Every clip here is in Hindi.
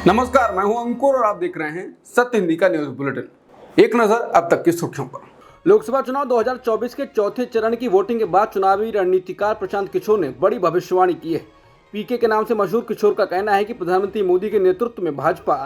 नमस्कार, मैं हूं अंकुर और आप देख रहे हैं सत्य हिंदी का न्यूज बुलेटिन। एक नजर अब तक की सुर्खियों पर। लोकसभा चुनाव 2024 के चौथे चरण की वोटिंग के बाद चुनावी रणनीतिकार प्रशांत किशोर ने बड़ी भविष्यवाणी की है। पीके के नाम से मशहूर किशोर का कहना है कि प्रधानमंत्री मोदी के नेतृत्व में भाजपा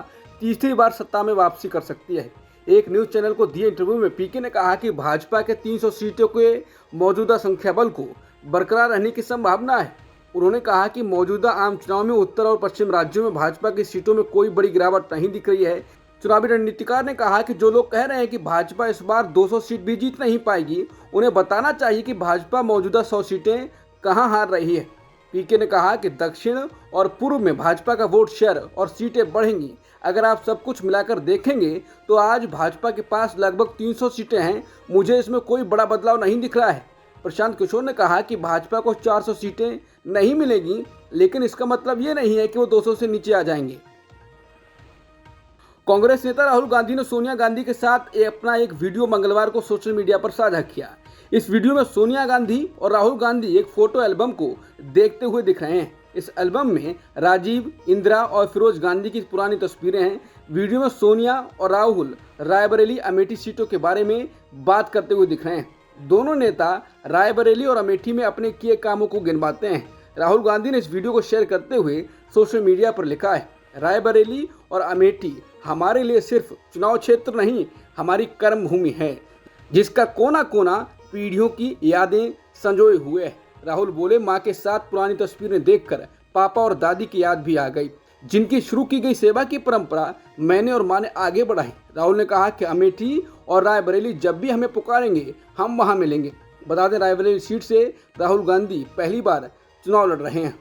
तीसरी बार सत्ता में वापसी कर सकती है। एक न्यूज चैनल को दिए इंटरव्यू में पीके ने कहा कि भाजपा के 300 सीटों के मौजूदा संख्या बल को बरकरार रहने की संभावना है। उन्होंने कहा कि मौजूदा आम चुनाव में उत्तर और पश्चिम राज्यों में भाजपा की सीटों में कोई बड़ी गिरावट नहीं दिख रही है। चुनावी रणनीतिकार ने कहा कि जो लोग कह रहे हैं कि भाजपा इस बार 200 सीट भी जीत नहीं पाएगी, उन्हें बताना चाहिए कि भाजपा मौजूदा 100 सीटें कहां हार रही है। पीके ने कहा कि दक्षिण और पूर्व में भाजपा का वोट शेयर और सीटें बढ़ेंगी। अगर आप सब कुछ मिलाकर देखेंगे तो आज भाजपा के पास लगभग 300 सीटें हैं। मुझे इसमें कोई बड़ा बदलाव नहीं दिख रहा है। प्रशांत किशोर ने कहा कि भाजपा को 400 सीटें नहीं मिलेगी, लेकिन इसका मतलब ये नहीं है कि वो 200 से नीचे आ जाएंगे। कांग्रेस नेता राहुल गांधी ने सोनिया गांधी के साथ अपना एक वीडियो मंगलवार को सोशल मीडिया पर साझा किया। इस वीडियो में सोनिया गांधी और राहुल गांधी एक फोटो एल्बम को देखते हुए दिख रहे हैं। इस एल्बम में राजीव, इंदिरा और फिरोज गांधी की पुरानी तस्वीरें हैं। वीडियो में सोनिया और राहुल रायबरेली अमेठी सीटों के बारे में बात करते हुए दिख रहे हैं। दोनों नेता रायबरेली और अमेठी में अपने किए कामों को गिनवाते हैं। राहुल गांधी ने इस वीडियो को शेयर करते हुए सोशल मीडिया पर लिखा है, रायबरेली और अमेठी हमारे लिए सिर्फ चुनाव क्षेत्र नहीं, हमारी कर्म भूमि है, जिसका कोना कोना पीढ़ियों की यादें संजोए हुए है। राहुल बोले, माँ के साथ पुरानी तस्वीरें देखकर पापा और दादी की याद भी आ गई, जिनकी शुरू की गई सेवा की परंपरा मैंने और माँ ने आगे बढ़ाई। राहुल ने कहा कि अमेठी और रायबरेली जब भी हमें पुकारेंगे हम वहां मिलेंगे। बता दें, रायबरेली सीट से राहुल गांधी पहली बार चुनाव लड़ रहे हैं।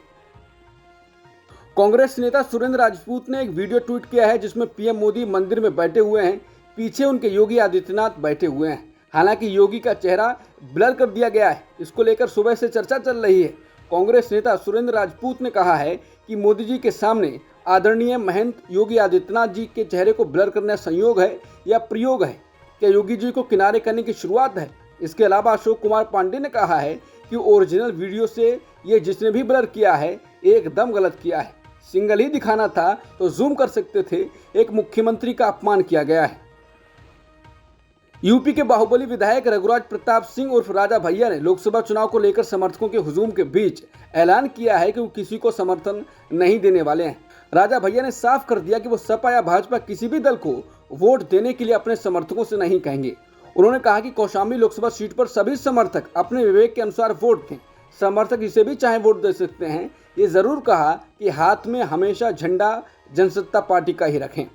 कांग्रेस नेता सुरेंद्र राजपूत ने एक वीडियो ट्वीट किया है जिसमें पीएम मोदी मंदिर में बैठे हुए हैं, पीछे उनके योगी आदित्यनाथ बैठे हुए हैं। हालांकि योगी का चेहरा ब्लर कर दिया गया है। इसको लेकर सुबह से चर्चा चल रही है। कांग्रेस नेता सुरेंद्र राजपूत ने कहा है कि मोदी जी के सामने आदरणीय महंत योगी आदित्यनाथ जी के चेहरे को ब्लर करना संयोग है या प्रयोग है? क्या योगी जी को किनारे करने की शुरुआत है? इसके अलावा अशोक कुमार पांडे ने कहा है कि ओरिजिनल वीडियो से ये जिसने भी ब्लर किया है एकदम गलत किया है। सिंगल ही दिखाना था तो जूम कर सकते थे। एक मुख्यमंत्री का अपमान किया गया है। यूपी के बाहुबली विधायक रघुराज प्रताप सिंह उर्फ राजा भैया ने लोकसभा चुनाव को लेकर समर्थकों के हुजूम के बीच ऐलान किया है कि वो किसी को समर्थन नहीं देने वाले हैं। राजा भैया ने साफ कर दिया कि वो सपा या भाजपा किसी भी दल को वोट देने के लिए अपने समर्थकों से नहीं कहेंगे। उन्होंने कहा कि कौशाम्बी लोकसभा सीट पर सभी समर्थक अपने विवेक के अनुसार वोट दें। समर्थक इसे भी चाहे वोट दे सकते हैं। ये जरूर कहा कि हाथ में हमेशा झंडा जनसत्ता पार्टी का ही रखें।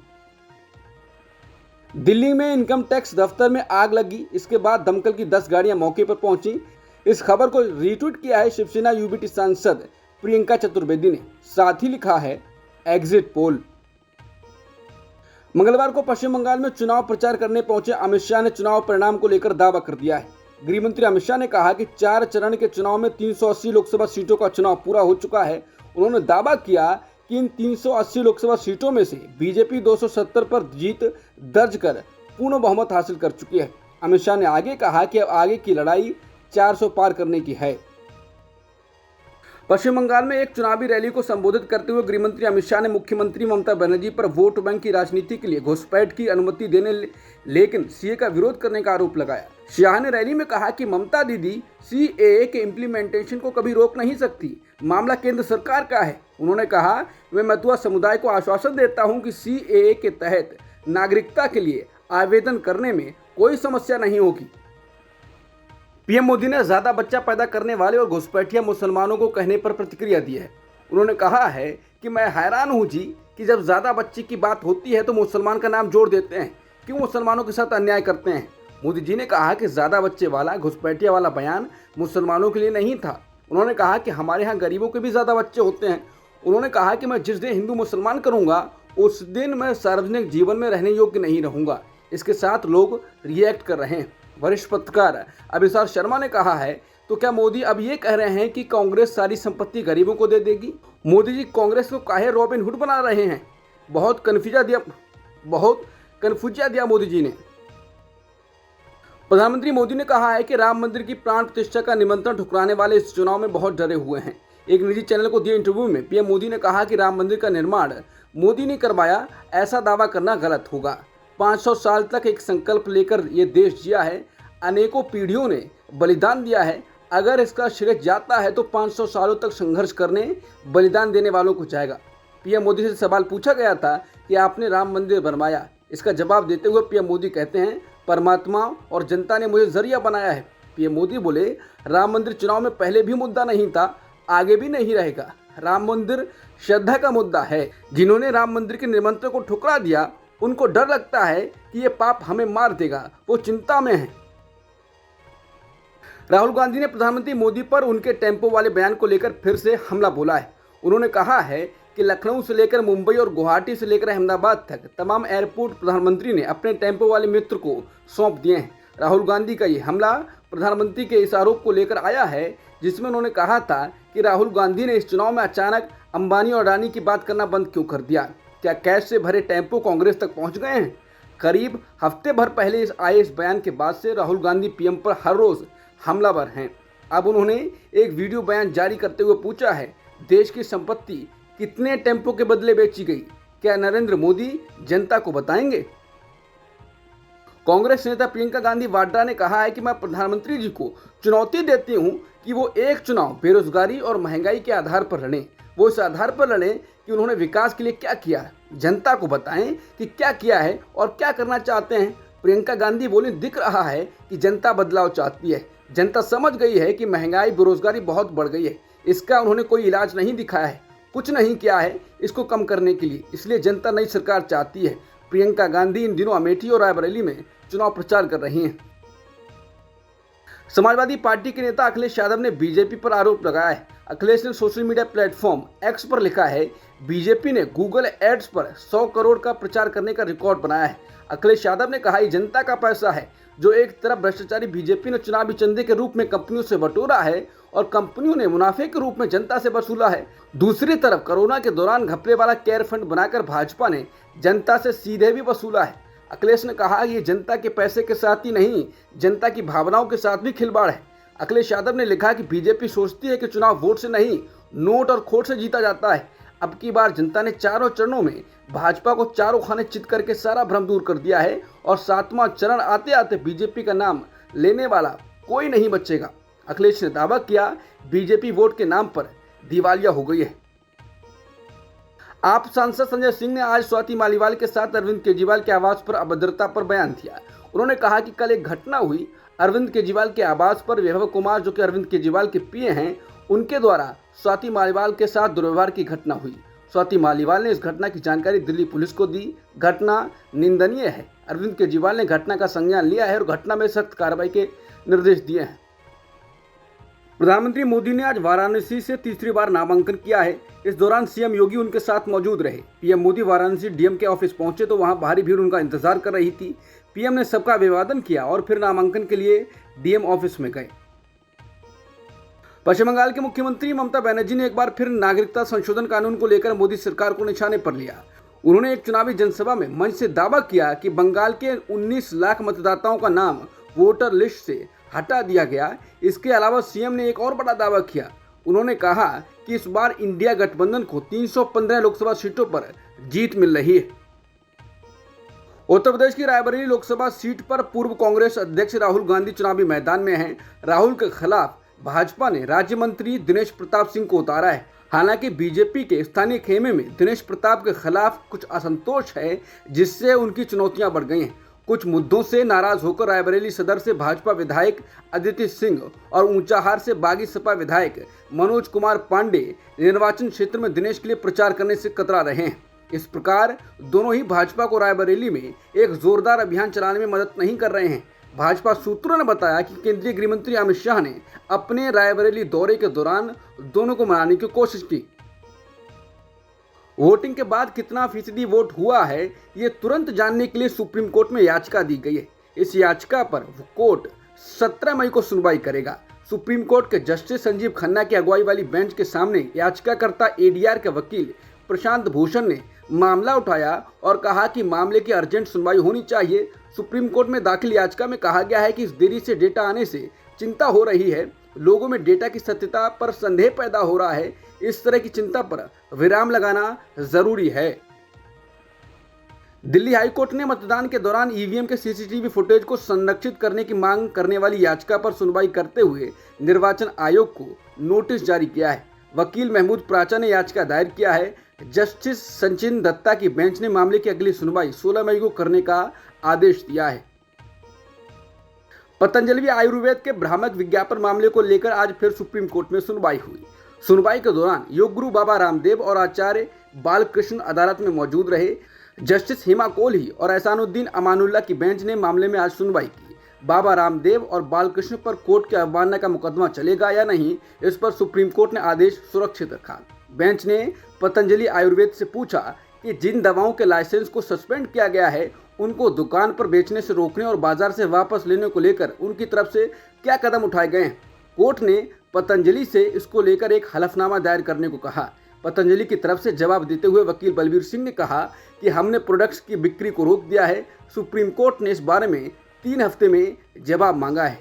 दिल्ली में इनकम टैक्स दफ्तर में आग लगी। इसके बाद दमकल की 10 गाड़ियां मौके पर पहुंची। इस खबर को रीट्वीट किया है शिवसेना यूबीटी सांसद प्रियंका चतुर्वेदी ने। साथ ही लिखा है, एग्जिट पोल। मंगलवार को पश्चिम बंगाल में चुनाव प्रचार करने पहुंचे अमित शाह ने चुनाव परिणाम को लेकर दावा कर दिया है। गृह मंत्री अमित शाह ने कहा कि 4 चरण के चुनाव में 380 लोकसभा सीटों का चुनाव पूरा हो चुका है। उन्होंने दावा किया कि इन 380 लोकसभा सीटों में से बीजेपी 270 पर जीत दर्ज कर पूर्ण बहुमत हासिल कर चुकी है। अमित शाह ने आगे कहा कि अब आगे की लड़ाई 400 पार करने की है। पश्चिम बंगाल में एक चुनावी रैली को संबोधित करते हुए गृहमंत्री अमित शाह ने मुख्यमंत्री ममता बनर्जी पर वोट बैंक की राजनीति के लिए घुसपैठ की अनुमति देने लेकिन सीए का विरोध करने का आरोप लगाया। शाह ने रैली में कहा कि ममता दीदी सीएए के इम्प्लीमेंटेशन को कभी रोक नहीं सकती, मामला केंद्र सरकार का है। उन्होंने कहा, मैं मथुआ समुदाय को आश्वासन देता हूं कि सीएए के तहत नागरिकता के लिए आवेदन करने में कोई समस्या नहीं होगी। पीएम मोदी ने ज्यादा बच्चा पैदा करने वाले और घुसपैठिया मुसलमानों को कहने पर प्रतिक्रिया दी है। उन्होंने कहा है कि मैं हैरान हूं जी कि जब ज्यादा बच्चे की बात होती है तो मुसलमान का नाम जोड़ देते हैं। क्यों मुसलमानों के साथ अन्याय करते हैं? मोदी जी ने कहा कि ज्यादा बच्चे वाला घुसपैठिया वाला बयान मुसलमानों के लिए नहीं था। उन्होंने कहा कि हमारे यहाँ गरीबों के भी ज्यादा बच्चे होते हैं। उन्होंने कहा कि मैं जिस दिन हिंदू मुसलमान करूंगा उस दिन मैं सार्वजनिक जीवन में रहने योग्य नहीं रहूंगा। इसके साथ लोग रिएक्ट कर रहे हैं। वरिष्ठ पत्रकार अभिसार शर्मा ने कहा है, तो क्या मोदी अब ये कह रहे हैं कि कांग्रेस सारी संपत्ति गरीबों को दे देगी? मोदी जी कांग्रेस को काहे रॉबिन हुड बना रहे हैं? बहुत कन्फ्यूजिया दिया मोदी जी ने। प्रधानमंत्री मोदी ने कहा है कि राम मंदिर की प्राण प्रतिष्ठा का निमंत्रण ठुकराने वाले इस चुनाव में बहुत डरे हुए हैं। एक निजी चैनल को दिए इंटरव्यू में पीएम मोदी ने कहा कि राम मंदिर का निर्माण मोदी ने करवाया, ऐसा दावा करना गलत होगा। 500 साल तक एक संकल्प लेकर ये देश जिया है, अनेकों पीढ़ियों ने बलिदान दिया है। अगर इसका श्रेय जाता है तो 500 सालों तक संघर्ष करने, बलिदान देने वालों को जाएगा। पीएम मोदी से सवाल पूछा गया था कि आपने राम मंदिर बनवाया। इसका जवाब देते हुए पीएम मोदी कहते हैं, परमात्मा और जनता ने मुझे जरिया बनाया है। पीएम मोदी बोले, राम मंदिर चुनाव में पहले भी मुद्दा नहीं था, आगे भी नहीं रहेगा। राम मंदिर श्रद्धा का मुद्दा है। जिन्होंने राम मंदिर के निमंत्रण को ठुकरा दिया, उनको डर लगता है कि ये पाप हमें मार देगा, वो चिंता में है। राहुल गांधी ने प्रधानमंत्री मोदी पर उनके टेम्पो वाले बयान को लेकर फिर से हमला बोला है। उन्होंने कहा है कि लखनऊ से लेकर मुंबई और गुवाहाटी से लेकर अहमदाबाद तक तमाम एयरपोर्ट प्रधानमंत्री ने अपने टेम्पो वाले मित्र को सौंप दिए हैं। राहुल गांधी का ये हमला प्रधानमंत्री के इस आरोप को लेकर आया है, जिसमें उन्होंने कहा था कि राहुल गांधी ने इस चुनाव में अचानक अंबानी और अडानी की बात करना बंद क्यों कर दिया। क्या कैश से भरे टेम्पो कांग्रेस तक पहुंच गए हैं? करीब हफ्ते भर पहले आए इस बयान के बाद से राहुल गांधी पीएम पर हर रोज हमलावर हैं। अब उन्होंने एक वीडियो बयान जारी करते हुए पूछा है, देश की संपत्ति कितने टेम्पो के बदले बेची गई? क्या नरेंद्र मोदी जनता को बताएंगे? कांग्रेस नेता प्रियंका गांधी वाड्रा ने कहा है कि मैं प्रधानमंत्री जी को चुनौती देती हूं कि वो एक चुनाव बेरोजगारी और महंगाई के आधार पर लड़ें। वो इस आधार पर लड़ें कि उन्होंने विकास के लिए क्या किया है, जनता को बताएं कि क्या किया है और क्या करना चाहते हैं। प्रियंका गांधी बोली, दिख रहा है कि जनता बदलाव चाहती है। जनता समझ गई है कि महंगाई बेरोजगारी बहुत बढ़ गई है। इसका उन्होंने कोई इलाज नहीं दिखाया है, कुछ नहीं किया है इसको कम करने के लिए, इसलिए जनता नई सरकार चाहती है। प्रियंका गांधी इन दिनों अमेठी और रायबरेली में चुनाव प्रचार कर रही हैं। समाजवादी पार्टी के नेता अखिलेश यादव ने बीजेपी पर आरोप लगाया है। अखिलेश ने सोशल मीडिया प्लेटफॉर्म एक्स पर लिखा है, बीजेपी ने गूगल एड्स पर 100 करोड़ का प्रचार करने का रिकॉर्ड बनाया है। अखिलेश यादव ने कहा, ये जनता का पैसा है जो एक तरफ भ्रष्टाचारी बीजेपी ने चुनावी चंदे के रूप में कंपनियों से बटोरा है और कंपनियों ने मुनाफे के रूप में जनता से वसूला है। दूसरी तरफ कोरोना के दौरान घपले वाला केयर फंड बनाकर भाजपा ने जनता से सीधे भी वसूला है। अखिलेश ने कहा, ये जनता के पैसे के साथ ही नहीं, जनता की भावनाओं के साथ भी खिलवाड़ है। अखिलेश यादव ने लिखा कि बीजेपी सोचती है कि चुनाव वोट से नहीं, नोट और खोट से जीता जाता है। अब की बार जनता ने चारों चरणों में भाजपा को चारों खाने चित करके सारा भ्रम दूर कर दिया है और 7वां चरण आते आते बीजेपी का नाम लेने वाला कोई नहीं बचेगा। अखिलेश ने दावा किया, बीजेपी वोट के नाम पर दिवालिया हो गई है। आप सांसद संजय सिंह ने आज स्वाति मालीवाल के साथ अरविंद केजरीवाल के आवास पर अभद्रता पर बयान दिया। उन्होंने कहा कि कल एक घटना हुई अरविंद केजरीवाल के आवास पर। वैभव कुमार जो कि अरविंद केजरीवाल के पीए हैं, उनके द्वारा स्वाति मालीवाल के साथ दुर्व्यवहार की घटना हुई। स्वाति मालीवाल ने इस घटना की जानकारी दिल्ली पुलिस को दी। घटना निंदनीय है। अरविंद केजरीवाल ने घटना का संज्ञान लिया है और घटना में सख्त कार्रवाई के निर्देश दिए हैं। प्रधानमंत्री मोदी ने आज वाराणसी से तीसरी बार नामांकन किया है। इस दौरान सीएम योगी उनके साथ मौजूद रहे। पीएम मोदी वाराणसी डीएम के ऑफिस पहुंचे तो वहां भारी भीड़ उनका इंतजार कर रही थी। पीएम ने सबका अभिवादन किया और फिर नामांकन के लिए डीएम ऑफिस में गए। पश्चिम बंगाल के मुख्यमंत्री ममता बनर्जी ने एक बार फिर नागरिकता संशोधन कानून को लेकर मोदी सरकार को निशाने पर लिया। उन्होंने एक चुनावी जनसभा में मंच से दावा किया कि बंगाल के 19 लाख मतदाताओं का नाम वोटर लिस्ट से हटा दिया गया। इसके अलावा सीएम ने एक और बड़ा दावा किया। उन्होंने कहा कि इस बार इंडिया गठबंधन को 315 लोकसभा सीटों पर जीत मिल रही है। उत्तर प्रदेश की रायबरेली लोकसभा सीट पर पूर्व कांग्रेस अध्यक्ष राहुल गांधी चुनावी मैदान में हैं। राहुल के खिलाफ भाजपा ने राज्य मंत्री दिनेश प्रताप सिंह को उतारा है। हालांकि बीजेपी के स्थानीय खेमे में दिनेश प्रताप के खिलाफ कुछ असंतोष है, जिससे उनकी चुनौतियां बढ़ गई हैं। कुछ मुद्दों से नाराज होकर रायबरेली सदर से भाजपा विधायक अदिति सिंह और ऊंचाहार से बागी सपा विधायक मनोज कुमार पांडे निर्वाचन क्षेत्र में दिनेश के लिए प्रचार करने से कतरा रहे हैं। इस प्रकार दोनों ही भाजपा को रायबरेली में एक जोरदार अभियान चलाने में मदद नहीं कर रहे हैं। भाजपा सूत्रों ने बताया कि केंद्रीय गृह मंत्री अमित शाह ने अपने रायबरेली दौरे के दौरान दोनों को मनाने की कोशिश की। वोटिंग के बाद कितना फीसदी वोट हुआ है, ये तुरंत जानने के लिए सुप्रीम कोर्ट में याचिका दी गई है। इस याचिका पर कोर्ट 17 मई को सुनवाई करेगा। सुप्रीम कोर्ट के जस्टिस संजीव खन्ना की अगुवाई वाली बेंच के सामने याचिकाकर्ता एडीआर के वकील प्रशांत भूषण ने मामला उठाया और कहा कि मामले की अर्जेंट सुनवाई होनी चाहिए। सुप्रीम कोर्ट में दाखिल याचिका में कहा गया है कि इस देरी से डेटा आने से चिंता हो रही है। लोगों में डेटा की सत्यता पर संदेह पैदा हो रहा है। इस तरह की चिंता पर विराम लगाना जरूरी है। दिल्ली हाईकोर्ट ने मतदान के दौरान ईवीएम के सीसीटीवी फुटेज को संरक्षित करने की मांग करने वाली याचिका पर सुनवाई करते हुए निर्वाचन आयोग को नोटिस जारी किया है। वकील महमूद प्राचा ने याचिका दायर किया है। जस्टिस सचिन दत्ता की बेंच ने मामले की अगली सुनवाई 16 मई को करने का आदेश दिया है। पतंजलि आयुर्वेद के भ्रामक विज्ञापन मामले को लेकर आज फिर सुप्रीम कोर्ट में सुनवाई हुई। सुनवाई के दौरान योग गुरु बाबा रामदेव और आचार्य बालकृष्ण अदालत में मौजूद रहे। जस्टिस हिमा कोहली और एहसानुद्दीन अमानुल्लाह की बेंच ने मामले में आज सुनवाई की। बाबा रामदेव और बालकृष्ण पर कोर्ट की अवमानना का मुकदमा चलेगा या नहीं, इस पर सुप्रीम कोर्ट ने आदेश सुरक्षित रखा। बेंच ने पतंजलि आयुर्वेद से पूछा कि जिन दवाओं के लाइसेंस को सस्पेंड किया गया है उनको दुकान पर बेचने से रोकने और बाजार से वापस लेने को लेकर उनकी तरफ से क्या कदम उठाए गए हैं। कोर्ट ने पतंजलि से इसको लेकर एक हलफनामा दायर करने को कहा। पतंजलि की तरफ से जवाब देते हुए वकील बलबीर सिंह ने कहा कि हमने प्रोडक्ट्स की बिक्री को रोक दिया है। सुप्रीम कोर्ट ने इस बारे में 3 हफ्ते में जवाब मांगा है।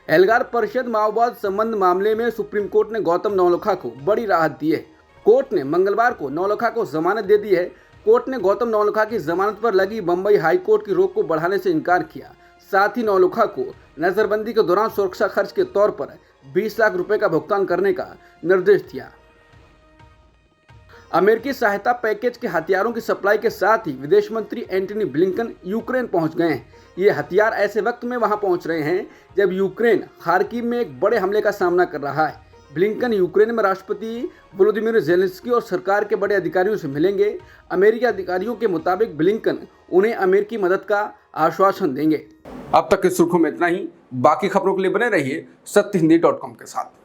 एल्गार परिषद माओवाद संबंध मामले में सुप्रीम कोर्ट ने गौतम नवलखा को बड़ी राहत दी है। कोर्ट ने मंगलवार को नवलखा को जमानत दे दी है। कोर्ट ने गौतम नवलखा की जमानत पर लगी बंबई हाई कोर्ट की रोक को बढ़ाने से इनकार किया। साथ ही नवलखा को नजरबंदी के दौरान सुरक्षा खर्च के तौर पर 20 लाख रुपए का भुगतान करने का निर्देश दिया। अमेरिकी सहायता पैकेज के हथियारों की सप्लाई के साथ ही विदेश मंत्री एंटनी ब्लिंकन यूक्रेन पहुंच गए हैं। ये हथियार ऐसे वक्त में वहां पहुंच रहे हैं जब यूक्रेन खार्किव में एक बड़े हमले का सामना कर रहा है। ब्लिंकन यूक्रेन में राष्ट्रपति वोलोदिमीर ज़ेलेंस्की और सरकार के बड़े अधिकारियों से मिलेंगे। अमेरिकी अधिकारियों के मुताबिक ब्लिंकन उन्हें अमेरिकी मदद का आश्वासन देंगे। अब तक की सुर्खियों में इतना ही। बाकी खबरों के लिए बने रहिए सत्यहिंदी.com के साथ।